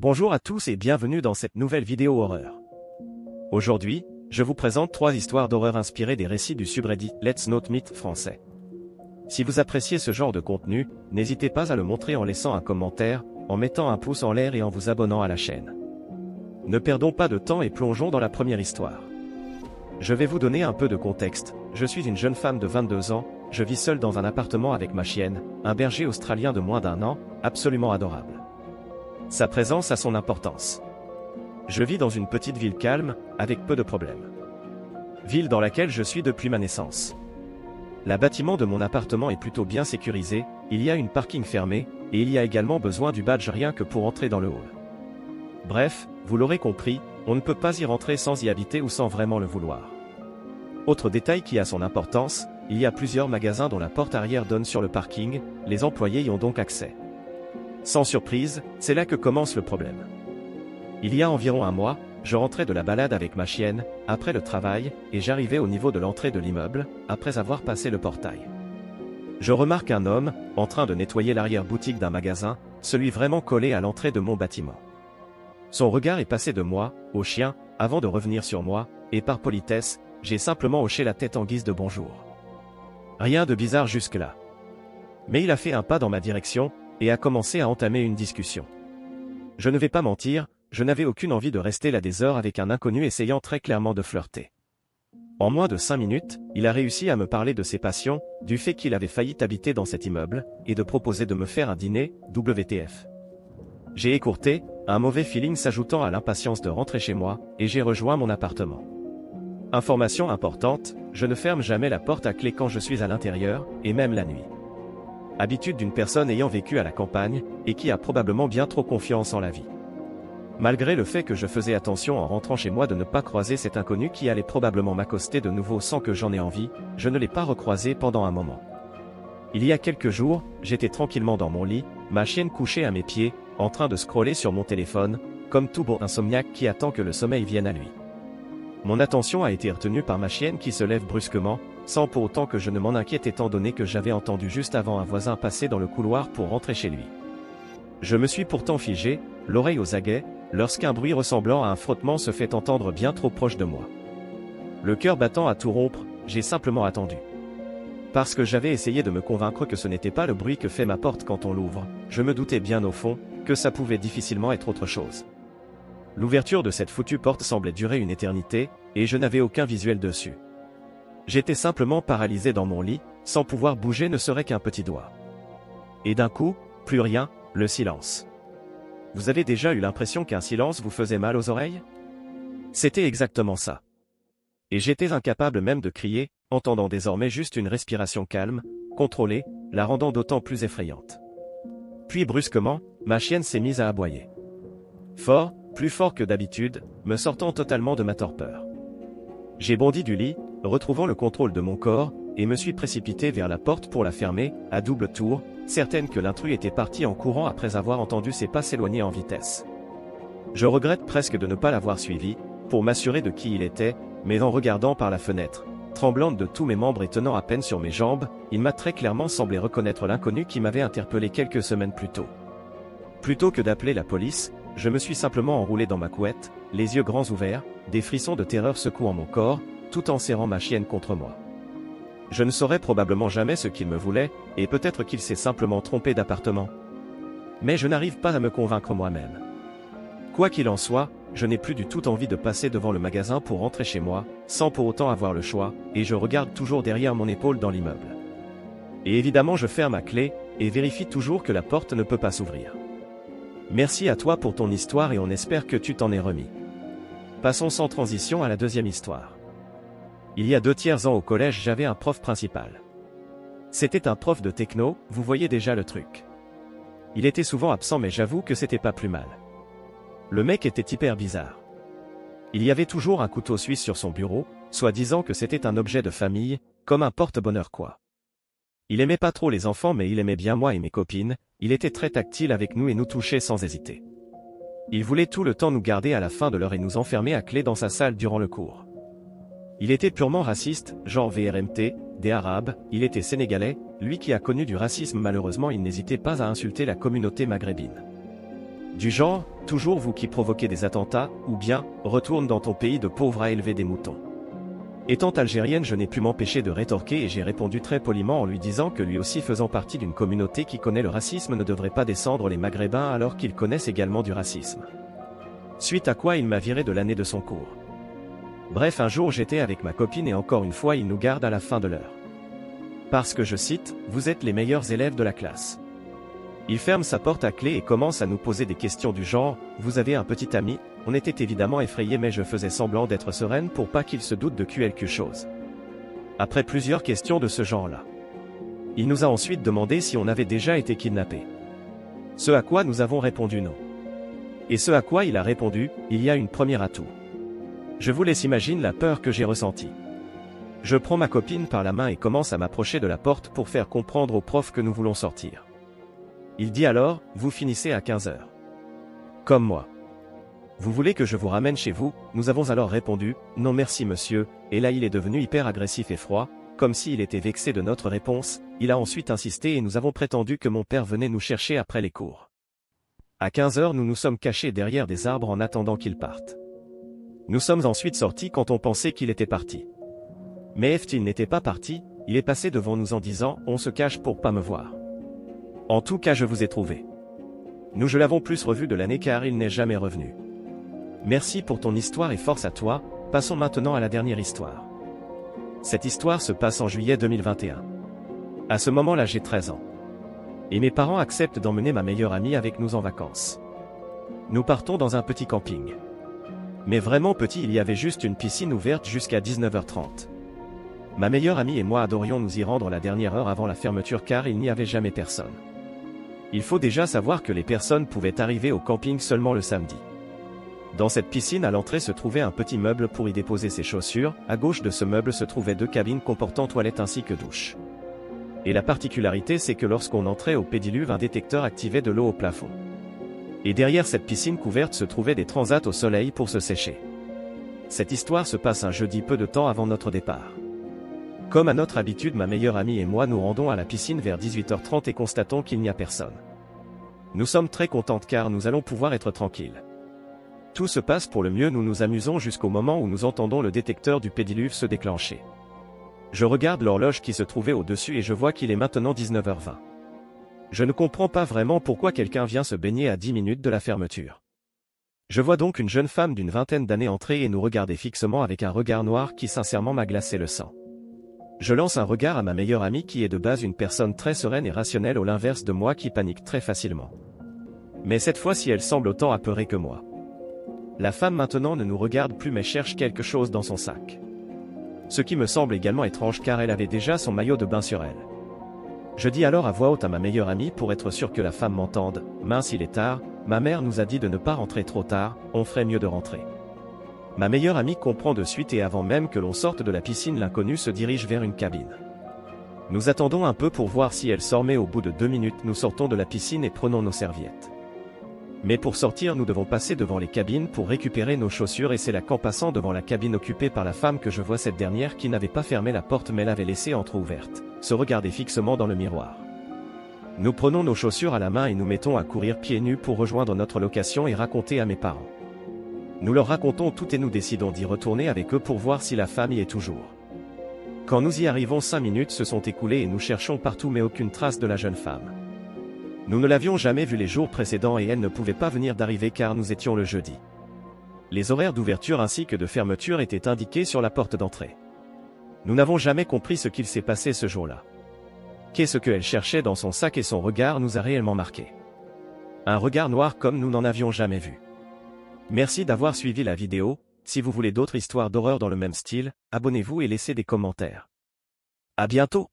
Bonjour à tous et bienvenue dans cette nouvelle vidéo horreur. Aujourd'hui, je vous présente 3 histoires d'horreur inspirées des récits du subreddit Let's Not Meet français. Si vous appréciez ce genre de contenu, n'hésitez pas à le montrer en laissant un commentaire, en mettant un pouce en l'air et en vous abonnant à la chaîne. Ne perdons pas de temps et plongeons dans la première histoire. Je vais vous donner un peu de contexte. Je suis une jeune femme de 22 ans, je vis seule dans un appartement avec ma chienne, un berger australien de moins d'1 an, absolument adorable. Sa présence a son importance. Je vis dans une petite ville calme, avec peu de problèmes. Ville dans laquelle je suis depuis ma naissance. Le bâtiment de mon appartement est plutôt bien sécurisé, il y a une parking fermée, et il y a également besoin du badge rien que pour entrer dans le hall. Bref, vous l'aurez compris, on ne peut pas y rentrer sans y habiter ou sans vraiment le vouloir. Autre détail qui a son importance, il y a plusieurs magasins dont la porte arrière donne sur le parking, les employés y ont donc accès. Sans surprise, c'est là que commence le problème. Il y a environ un mois, je rentrais de la balade avec ma chienne, après le travail, et j'arrivais au niveau de l'entrée de l'immeuble, après avoir passé le portail. Je remarque un homme, en train de nettoyer l'arrière-boutique d'un magasin, celui vraiment collé à l'entrée de mon bâtiment. Son regard est passé de moi, au chien, avant de revenir sur moi, et par politesse, j'ai simplement hoché la tête en guise de bonjour. Rien de bizarre jusque-là. Mais il a fait un pas dans ma direction, et a commencé à entamer une discussion. Je ne vais pas mentir, je n'avais aucune envie de rester là des heures avec un inconnu essayant très clairement de flirter. En moins de 5 minutes, il a réussi à me parler de ses passions, du fait qu'il avait failli habiter dans cet immeuble, et de proposer de me faire un dîner, WTF. J'ai écourté, un mauvais feeling s'ajoutant à l'impatience de rentrer chez moi, et j'ai rejoint mon appartement. Information importante, je ne ferme jamais la porte à clé quand je suis à l'intérieur, et même la nuit. Habitude d'une personne ayant vécu à la campagne, et qui a probablement bien trop confiance en la vie. Malgré le fait que je faisais attention en rentrant chez moi de ne pas croiser cet inconnu qui allait probablement m'accoster de nouveau sans que j'en ai envie, je ne l'ai pas recroisé pendant un moment. Il y a quelques jours, j'étais tranquillement dans mon lit, ma chienne couchée à mes pieds, en train de scroller sur mon téléphone, comme tout bon insomniaque qui attend que le sommeil vienne à lui. Mon attention a été retenue par ma chienne qui se lève brusquement, sans pour autant que je ne m'en inquiète étant donné que j'avais entendu juste avant un voisin passer dans le couloir pour rentrer chez lui. Je me suis pourtant figé, l'oreille aux aguets, lorsqu'un bruit ressemblant à un frottement se fait entendre bien trop proche de moi. Le cœur battant à tout rompre, j'ai simplement attendu. Parce que j'avais essayé de me convaincre que ce n'était pas le bruit que fait ma porte quand on l'ouvre, je me doutais bien au fond, que ça pouvait difficilement être autre chose. L'ouverture de cette foutue porte semblait durer une éternité, et je n'avais aucun visuel dessus. J'étais simplement paralysé dans mon lit, sans pouvoir bouger ne serait qu'un petit doigt. Et d'un coup, plus rien, le silence. Vous avez déjà eu l'impression qu'un silence vous faisait mal aux oreilles? C'était exactement ça. Et j'étais incapable même de crier, entendant désormais juste une respiration calme, contrôlée, la rendant d'autant plus effrayante. Puis brusquement, ma chienne s'est mise à aboyer. Fort, plus fort que d'habitude, me sortant totalement de ma torpeur. J'ai bondi du lit, retrouvant le contrôle de mon corps, et me suis précipité vers la porte pour la fermer, à double tour, certaine que l'intrus était parti en courant après avoir entendu ses pas s'éloigner en vitesse. Je regrette presque de ne pas l'avoir suivi, pour m'assurer de qui il était, mais en regardant par la fenêtre, tremblante de tous mes membres et tenant à peine sur mes jambes, il m'a très clairement semblé reconnaître l'inconnu qui m'avait interpellé quelques semaines plus tôt. Plutôt que d'appeler la police, je me suis simplement enroulé dans ma couette, les yeux grands ouverts, des frissons de terreur secouant mon corps, tout en serrant ma chienne contre moi. Je ne saurais probablement jamais ce qu'il me voulait, et peut-être qu'il s'est simplement trompé d'appartement. Mais je n'arrive pas à me convaincre moi-même. Quoi qu'il en soit, je n'ai plus du tout envie de passer devant le magasin pour rentrer chez moi, sans pour autant avoir le choix, et je regarde toujours derrière mon épaule dans l'immeuble. Et évidemment je ferme à clé, et vérifie toujours que la porte ne peut pas s'ouvrir. Merci à toi pour ton histoire et on espère que tu t'en es remis. Passons sans transition à la deuxième histoire. Il y a 2 tiers ans au collège j'avais un prof principal. C'était un prof de techno, vous voyez déjà le truc. Il était souvent absent mais j'avoue que c'était pas plus mal. Le mec était hyper bizarre. Il y avait toujours un couteau suisse sur son bureau, soi-disant que c'était un objet de famille, comme un porte-bonheur quoi. Il aimait pas trop les enfants mais il aimait bien moi et mes copines, il était très tactile avec nous et nous touchait sans hésiter. Il voulait tout le temps nous garder à la fin de l'heure et nous enfermer à clé dans sa salle durant le cours. Il était purement raciste, genre VRMT, des Arabes, il était sénégalais, lui qui a connu du racisme malheureusement il n'hésitait pas à insulter la communauté maghrébine. Du genre, toujours vous qui provoquez des attentats, ou bien, retourne dans ton pays de pauvres à élever des moutons. Étant algérienne, je n'ai pu m'empêcher de rétorquer et j'ai répondu très poliment en lui disant que lui aussi faisant partie d'une communauté qui connaît le racisme ne devrait pas descendre les Maghrébins alors qu'ils connaissent également du racisme. Suite à quoi il m'a viré de l'année de son cours. Bref, un jour j'étais avec ma copine et encore une fois il nous garde à la fin de l'heure. Parce que je cite, vous êtes les meilleurs élèves de la classe. Il ferme sa porte à clé et commence à nous poser des questions du genre, vous avez un petit ami? On était évidemment effrayés mais je faisais semblant d'être sereine pour pas qu'il se doute de quelque chose. Après plusieurs questions de ce genre-là. Il nous a ensuite demandé si on avait déjà été kidnappés. Ce à quoi nous avons répondu non. Et ce à quoi il a répondu, il y a une première atout. Je vous laisse imaginer la peur que j'ai ressentie. Je prends ma copine par la main et commence à m'approcher de la porte pour faire comprendre au prof que nous voulons sortir. Il dit alors, vous finissez à 15 heures. Comme moi. Vous voulez que je vous ramène chez vous? Nous avons alors répondu, non merci monsieur, et là il est devenu hyper agressif et froid, comme s'il était vexé de notre réponse, il a ensuite insisté et nous avons prétendu que mon père venait nous chercher après les cours. À 15 heures nous nous sommes cachés derrière des arbres en attendant qu'il parte. Nous sommes ensuite sortis quand on pensait qu'il était parti. Mais il n'était pas parti, il est passé devant nous en disant, on se cache pour pas me voir. En tout cas je vous ai trouvé. Nous je l'avons plus revu de l'année car il n'est jamais revenu. Merci pour ton histoire et force à toi, passons maintenant à la dernière histoire. Cette histoire se passe en juillet 2021. À ce moment-là j'ai 13 ans. Et mes parents acceptent d'emmener ma meilleure amie avec nous en vacances. Nous partons dans un petit camping. Mais vraiment petit, il y avait juste une piscine ouverte jusqu'à 19h30. Ma meilleure amie et moi adorions nous y rendre la dernière heure avant la fermeture car il n'y avait jamais personne. Il faut déjà savoir que les personnes pouvaient arriver au camping seulement le samedi. Dans cette piscine à l'entrée se trouvait un petit meuble pour y déposer ses chaussures, à gauche de ce meuble se trouvaient 2 cabines comportant toilettes ainsi que douche. Et la particularité c'est que lorsqu'on entrait au pédiluve un détecteur activait de l'eau au plafond. Et derrière cette piscine couverte se trouvaient des transats au soleil pour se sécher. Cette histoire se passe un jeudi peu de temps avant notre départ. Comme à notre habitude ma meilleure amie et moi nous rendons à la piscine vers 18h30 et constatons qu'il n'y a personne. Nous sommes très contentes car nous allons pouvoir être tranquilles. Tout se passe pour le mieux, nous nous amusons jusqu'au moment où nous entendons le détecteur du pédiluve se déclencher. Je regarde l'horloge qui se trouvait au-dessus et je vois qu'il est maintenant 19h20. Je ne comprends pas vraiment pourquoi quelqu'un vient se baigner à 10 minutes de la fermeture. Je vois donc une jeune femme d'une vingtaine d'années entrer et nous regarder fixement avec un regard noir qui sincèrement m'a glacé le sang. Je lance un regard à ma meilleure amie qui est de base une personne très sereine et rationnelle au l'inverse de moi qui panique très facilement. Mais cette fois-ci elle semble autant apeurée que moi. La femme maintenant ne nous regarde plus mais cherche quelque chose dans son sac. Ce qui me semble également étrange car elle avait déjà son maillot de bain sur elle. Je dis alors à voix haute à ma meilleure amie pour être sûr que la femme m'entende, mince il est tard, ma mère nous a dit de ne pas rentrer trop tard, on ferait mieux de rentrer. Ma meilleure amie comprend de suite et avant même que l'on sorte de la piscine l'inconnu se dirige vers une cabine. Nous attendons un peu pour voir si elle sort mais au bout de 2 minutes nous sortons de la piscine et prenons nos serviettes. Mais pour sortir nous devons passer devant les cabines pour récupérer nos chaussures et c'est là qu'en passant devant la cabine occupée par la femme que je vois cette dernière qui n'avait pas fermé la porte mais l'avait laissée entrouverte, se regarder fixement dans le miroir. Nous prenons nos chaussures à la main et nous mettons à courir pieds nus pour rejoindre notre location et raconter à mes parents. Nous leur racontons tout et nous décidons d'y retourner avec eux pour voir si la femme y est toujours. Quand nous y arrivons 5 minutes se sont écoulées et nous cherchons partout mais aucune trace de la jeune femme. Nous ne l'avions jamais vue les jours précédents et elle ne pouvait pas venir d'arriver car nous étions le jeudi. Les horaires d'ouverture ainsi que de fermeture étaient indiqués sur la porte d'entrée. Nous n'avons jamais compris ce qu'il s'est passé ce jour-là. Qu'est-ce qu'elle cherchait dans son sac et son regard nous a réellement marqué. Un regard noir comme nous n'en avions jamais vu. Merci d'avoir suivi la vidéo, si vous voulez d'autres histoires d'horreur dans le même style, abonnez-vous et laissez des commentaires. À bientôt!